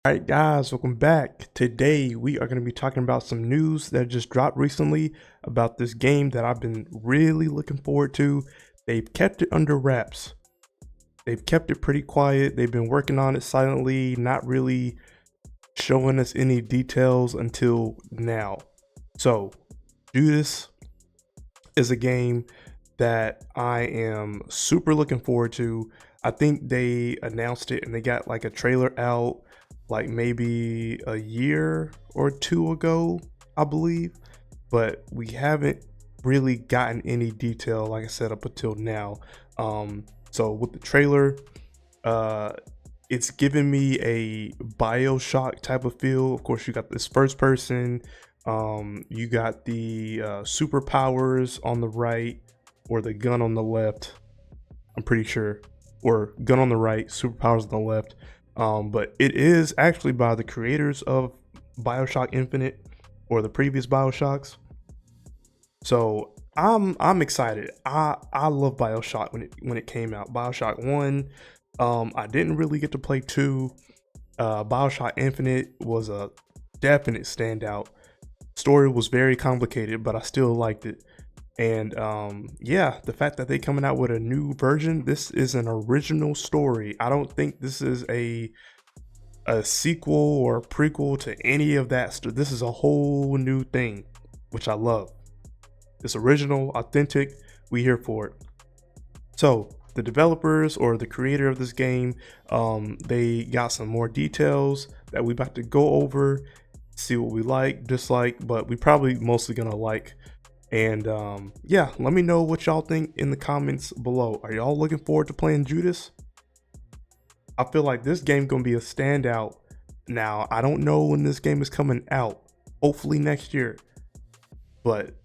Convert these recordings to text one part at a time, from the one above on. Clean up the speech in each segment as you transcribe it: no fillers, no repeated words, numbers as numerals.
Alright guys, welcome back. Today we are going to be talking about some news that just dropped recently about this game that I've been really looking forward to. They've kept it under wraps. They've kept it pretty quiet. They've been working on it silently, not really showing us any details until now. So, Judas is a game that I am super looking forward to. I think they announced it and they got like a trailer out like maybe a year or two ago, I believe, but we haven't really gotten any detail, like I said, up until now. So with the trailer, uh, it's giving me a BioShock type of feel. Of course, you got this first person, you got the superpowers on the right, or the gun on the left, I'm pretty sure, or gun on the right, superpowers on the left. But it is actually by the creators of BioShock Infinite, or the previous BioShocks. So I'm excited. I love BioShock when it came out. BioShock 1. I didn't really get to play 2. BioShock Infinite was a definite standout. Story was very complicated, but I still liked it. And yeah, the fact that they coming out with a new version, this is an original story. I don't think this is a sequel or a prequel to any of that. This is a whole new thing, which I love. It's original, authentic. We here for it. So the developers or the creator of this game, they got some more details that we about to go over, see what we like, dislike, but we probably mostly gonna like. And yeah, let me know what y'all think in the comments below. Are y'all looking forward to playing Judas? I feel like this game gonna be a standout. Now, I don't know when this game is coming out. Hopefully next year. But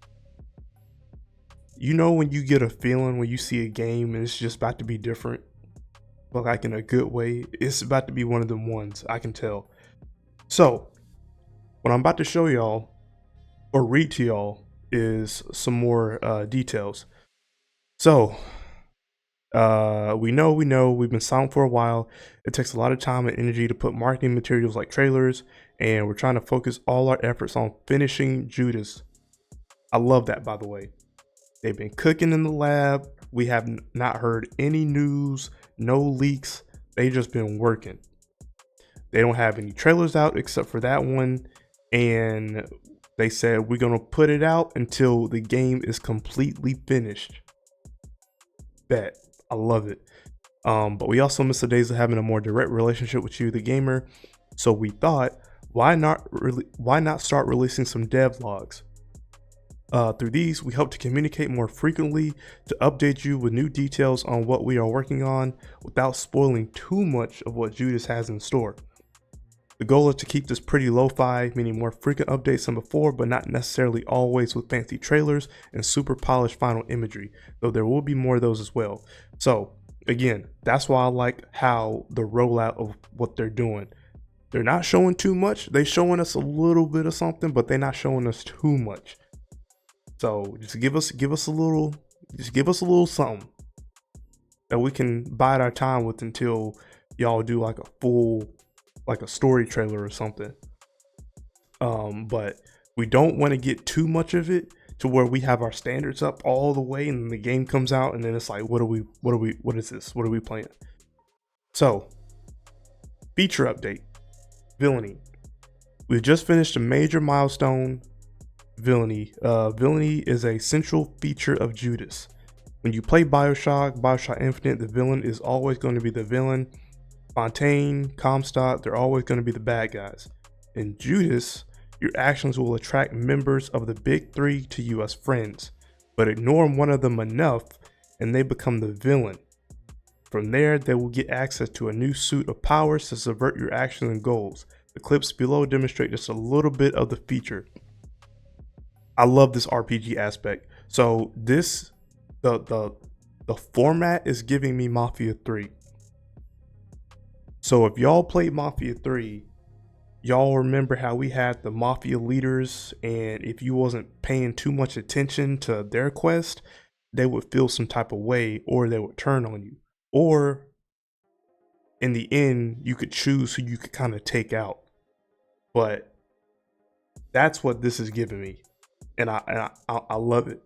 you know when you get a feeling when you see a game and it's just about to be different, but like in a good way, it's about to be one of them ones, I can tell. So, what I'm about to show y'all, or read to y'all, is some more details. So, we know we've been silent for a while. It takes a lot of time and energy to put marketing materials like trailers, and we're trying to focus all our efforts on finishing Judas. I love that, by the way. They've been cooking in the lab. We have not heard any news, no leaks. They just been working. They don't have any trailers out except for that one, and they said we're gonna put it out until the game is completely finished. Bet. I love it. But we also miss the days of having a more direct relationship with you, the gamer. So we thought, why not start releasing some devlogs? Through these, we hope to communicate more frequently, to update you with new details on what we are working on without spoiling too much of what Judas has in store. The goal is to keep this pretty lo-fi, meaning more frequent updates than before, but not necessarily always with fancy trailers and super polished final imagery, though there will be more of those as well. So again, that's why I like how the rollout of what they're doing. They're not showing too much. They're showing us a little bit of something, but they're not showing us too much. So just give us a little something that we can bide our time with until y'all do like a full, like a story trailer or something. But we don't want to get too much of it to where we have our standards up all the way and the game comes out and then it's like, what is this? What are we playing? So, feature update, villainy. We've just finished a major milestone, villainy. Villainy is a central feature of Judas. When you play BioShock Infinite, the villain is always going to be the villain. Fontaine, Comstock, they're always going to be the bad guys. In Judas, your actions will attract members of the big three to you as friends, but ignore one of them enough and they become the villain. From there, they will get access to a new suit of powers to subvert your actions and goals. The clips below demonstrate just a little bit of the feature. I love this RPG aspect. So this, the format is giving me Mafia 3. So if y'all played Mafia 3, y'all remember how we had the Mafia leaders, and if you wasn't paying too much attention to their quest, they would feel some type of way, or they would turn on you. Or in the end, you could choose who you could kind of take out. But that's what this is giving me, and I love it.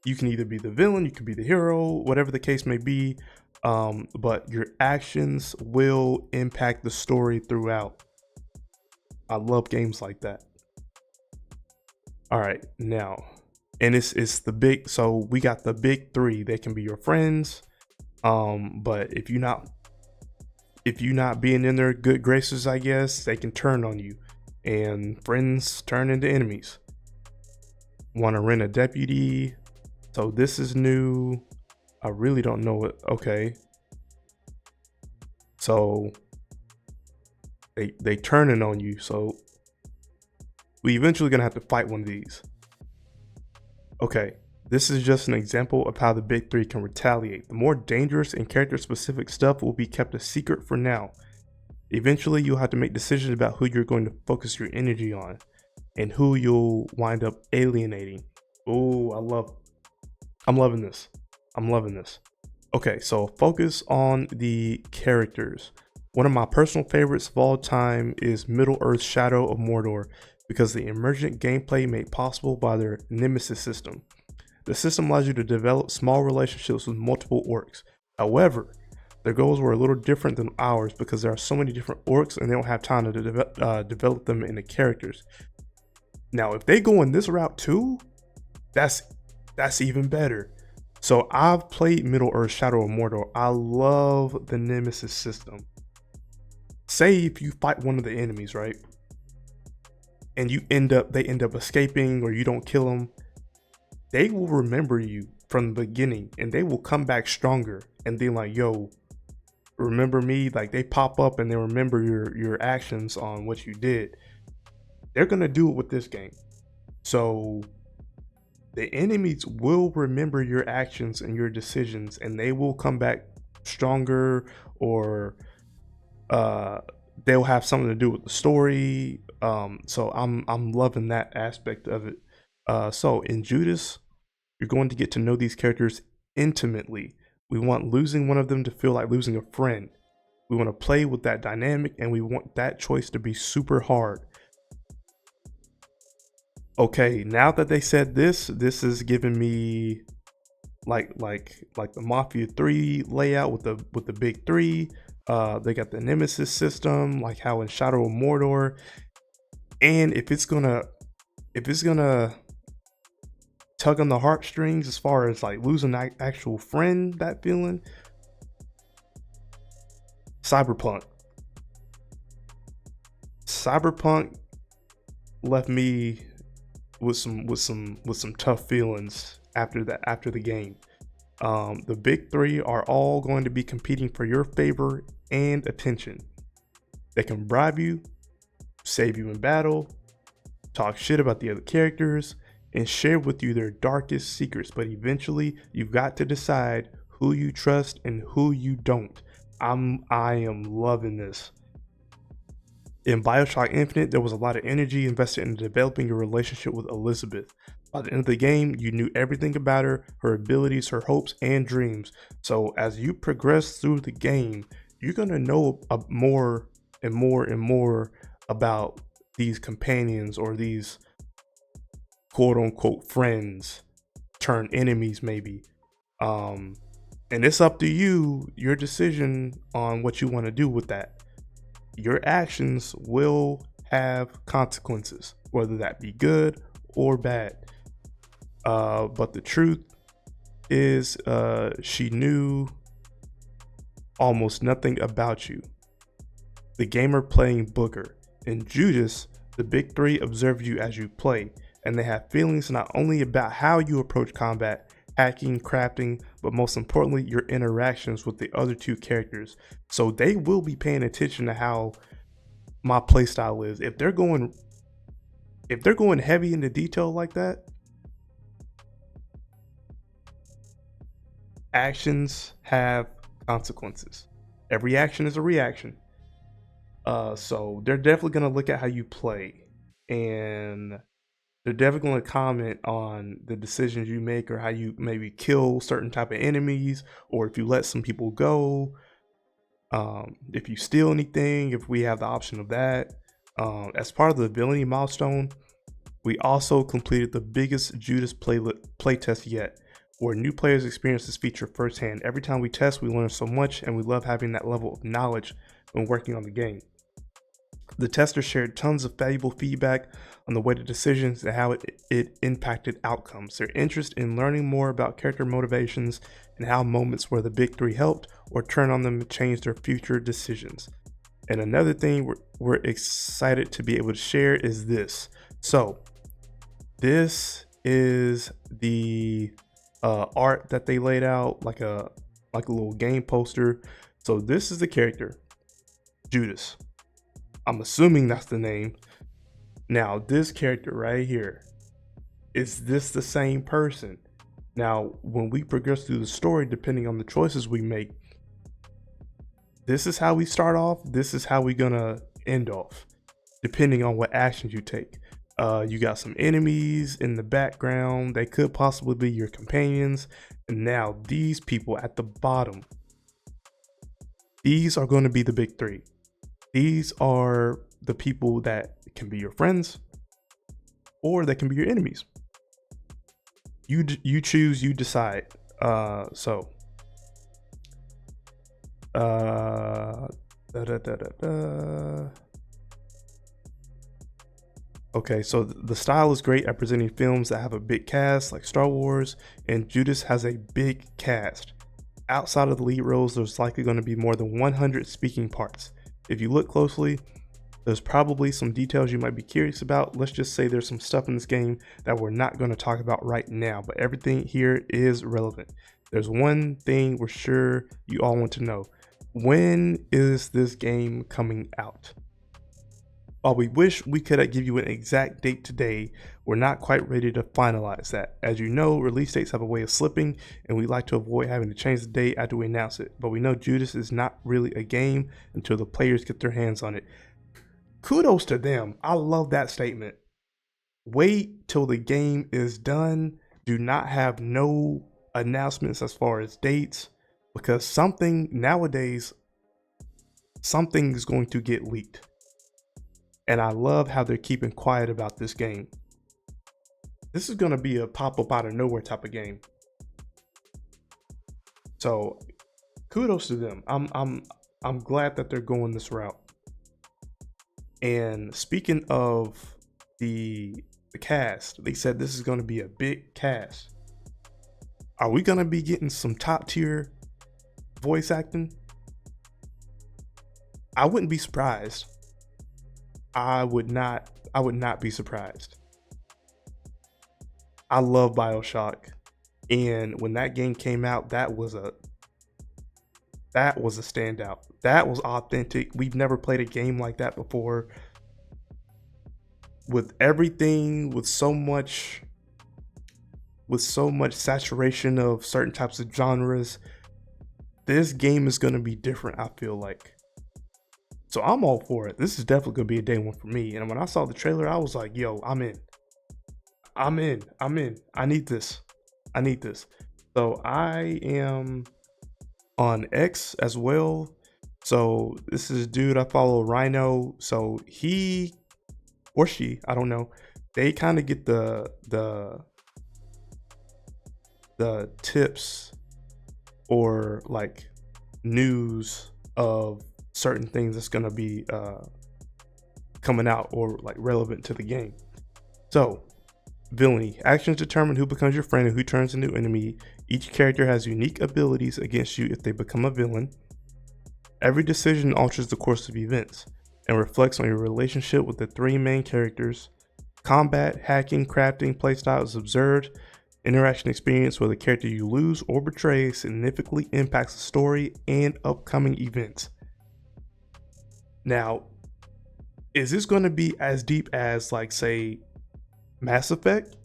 You can either be the villain, you can be the hero, whatever the case may be, but your actions will impact the story throughout. I love games like that. All right, now, and it's the big. So we got the big three. They can be your friends, but if you not being in their good graces, I guess they can turn on you, and friends turn into enemies. Want to rent a deputy? So this is new. I really don't know what. Okay, so they turning on you. So we eventually gonna have to fight one of these. Okay, this is just an example of how the big three can retaliate. The more dangerous and character specific stuff will be kept a secret for now. Eventually you'll have to make decisions about who you're going to focus your energy on and who you'll wind up alienating. Oh, I'm loving this. I'm loving this. Okay, so focus on the characters. One of my personal favorites of all time is Middle-earth: Shadow of Mordor, because the emergent gameplay made possible by their Nemesis system. The system allows you to develop small relationships with multiple orcs. However, their goals were a little different than ours because there are so many different orcs and they don't have time to develop them into characters. Now, if they go in this route too, that's even better. So I've played Middle-earth: Shadow of Mordor. I love the Nemesis system. Say if you fight one of the enemies, right? And they end up escaping, or you don't kill them, they will remember you from the beginning and they will come back stronger and be like, yo, remember me? Like, they pop up and they remember your actions on what you did. They're gonna do it with this game. So the enemies will remember your actions and your decisions, and they will come back stronger, or they'll have something to do with the story. So I'm loving that aspect of it. So in Judas, you're going to get to know these characters intimately. We want losing one of them to feel like losing a friend. We want to play with that dynamic, and we want that choice to be super hard. Okay, now that they said this is giving me like the Mafia 3 layout with the big three. They got the Nemesis system, like how in Shadow of Mordor. And if it's gonna tug on the heartstrings as far as like losing an actual friend, that feeling, Cyberpunk left me with some tough feelings after the game. The big three are all going to be competing for your favor and attention. They can bribe you, save you in battle, talk shit about the other characters, and share with you their darkest secrets, but eventually you've got to decide who you trust and who you don't. I am loving this. In BioShock Infinite, there was a lot of energy invested in developing your relationship with Elizabeth. By the end of the game, you knew everything about her, her abilities, her hopes, and dreams. So as you progress through the game, you're going to know more and more and more about these companions, or these quote-unquote friends turn enemies maybe. And it's up to you, your decision on what you want to do with that. Your actions will have consequences, whether that be good or bad. But the truth is, she knew almost nothing about you. The gamer playing Booker. In Judas, the big three observe you as you play, and they have feelings not only about how you approach combat, hacking, crafting, but most importantly, your interactions with the other two characters. So they will be paying attention to how my playstyle is. If they're going heavy into detail like that, actions have consequences. Every action is a reaction. So they're definitely gonna look at how you play, and they're definitely going to comment on the decisions you make, or how you maybe kill certain type of enemies, or if you let some people go. If you steal anything, if we have the option of that. As part of the ability milestone, we also completed the biggest Judas playtest yet, where new players experience this feature firsthand. Every time we test, we learn so much, and we love having that level of knowledge when working on the game. The testers shared tons of valuable feedback on the way to decisions and how it impacted outcomes. Their interest in learning more about character motivations and how moments where the big three helped or turned on them changed their future decisions. And another thing we're excited to be able to share is this. So this is the art that they laid out, like a little game poster. So this is the character, Judas. I'm assuming that's the name. Now this character right here, is this the same person? Now when we progress through the story, depending on the choices we make, this is how we start off, this is how we're gonna end off, depending on what actions you take. You got some enemies in the background, they could possibly be your companions. And now these people at the bottom, these are going to be the big three. These are the people that can be your friends or they can be your enemies. You choose, you decide. Okay, so the style is great at presenting films that have a big cast like Star Wars, and Judas has a big cast. Outside of the lead roles, there's likely going to be more than 100 speaking parts. If you look closely, there's probably some details you might be curious about. Let's just say there's some stuff in this game that we're not going to talk about right now, but everything here is relevant. There's one thing we're sure you all want to know. When is this game coming out? While we wish we could give you an exact date today, we're not quite ready to finalize that. As you know, release dates have a way of slipping, and we like to avoid having to change the date after we announce it. But we know Judas is not really a game until the players get their hands on it. Kudos to them. I love that statement. Wait till the game is done. Do not have no announcements as far as dates, because nowadays, something is going to get leaked. And I love how they're keeping quiet about this game. This is going to be a pop-up out of nowhere type of game. So kudos to them. I'm glad that they're going this route. And speaking of the cast, they said this is going to be a big cast. Are we going to be getting some top tier voice acting? I wouldn't be surprised. I would not be surprised. I love BioShock, and when that game came out, that was a standout. That was authentic. We've never played a game like that before. With everything, with so much saturation of certain types of genres, this game is going to be different, I feel like. So I'm all for it. This is definitely going to be a day one for me. And when I saw the trailer, I was like, yo, I'm in. I need this. So I am on X as well. So this is a dude I follow, Rhino. So he or she, I don't know, they kind of get the tips or like news of certain things that's going to be coming out or like relevant to the game. So villainy. Actions determine who becomes your friend and who turns into enemy. Each character has unique abilities against you if they become a villain. Every decision alters the course of events and reflects on your relationship with the three main characters. Combat, hacking, crafting, playstyle is observed. Interaction experience where the character you lose or betray significantly impacts the story and upcoming events. Now, is this going to be as deep as, like, say, Mass Effect?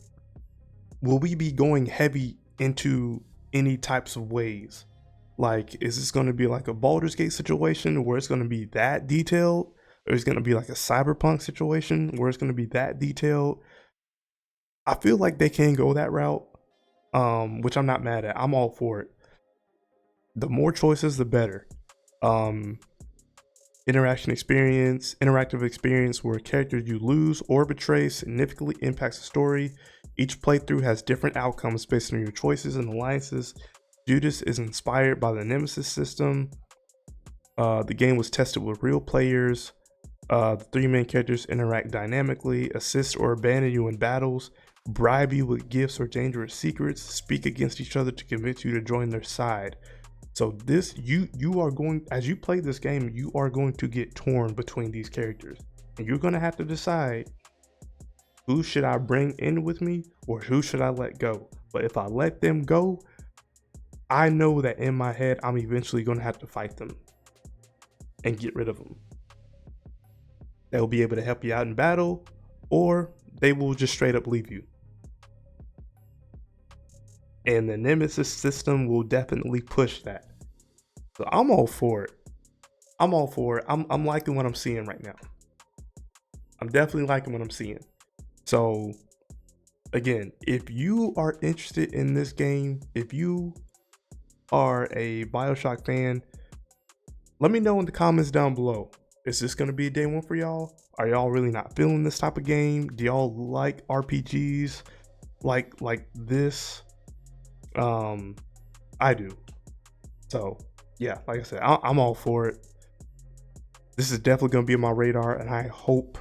Will we be going heavy into any types of ways? Like, is this going to be like a Baldur's Gate situation where it's going to be that detailed? Or is it going to be like a Cyberpunk situation where it's going to be that detailed? I feel like they can go that route, which I'm not mad at. I'm all for it. The more choices, the better. Interactive experience where characters you lose or betray significantly impacts the story. Each playthrough has different outcomes based on your choices and alliances. Judas is inspired by the Nemesis system. The game was tested with real players. The three main characters interact dynamically, assist or abandon you in battles, bribe you with gifts or dangerous secrets, speak against each other to convince you to join their side. So this, you are going, as you play this game, you are going to get torn between these characters, and you're going to have to decide, who should I bring in with me or who should I let go? But if I let them go, I know that in my head I'm eventually going to have to fight them and get rid of them. They'll be able to help you out in battle, or they will just straight up leave you. And the Nemesis system will definitely push that. So I'm all for it. I'm liking what I'm seeing right now. I'm definitely liking what I'm seeing. So again, if you are interested in this game, if you are a BioShock fan, let me know in the comments down below. Is this going to be a day one for y'all? Are y'all really not feeling this type of game? Do y'all like RPGs like this? I do. So yeah, like I said, I'm all for it. This is definitely going to be on my radar, and I hope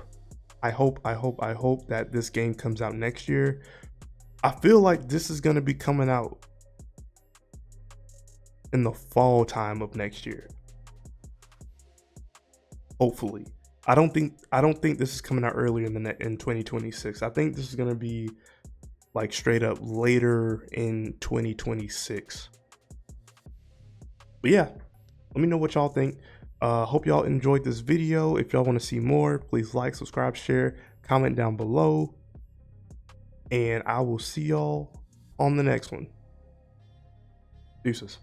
that this game comes out next year. I feel like this is going to be coming out in the fall time of next year. Hopefully. I don't think this is coming out earlier than that in 2026. I think this is going to be like straight up later in 2026. But yeah, let me know what y'all think. Hope y'all enjoyed this video. If y'all want to see more, please like, subscribe, share, comment down below. And I will see y'all on the next one. Deuces.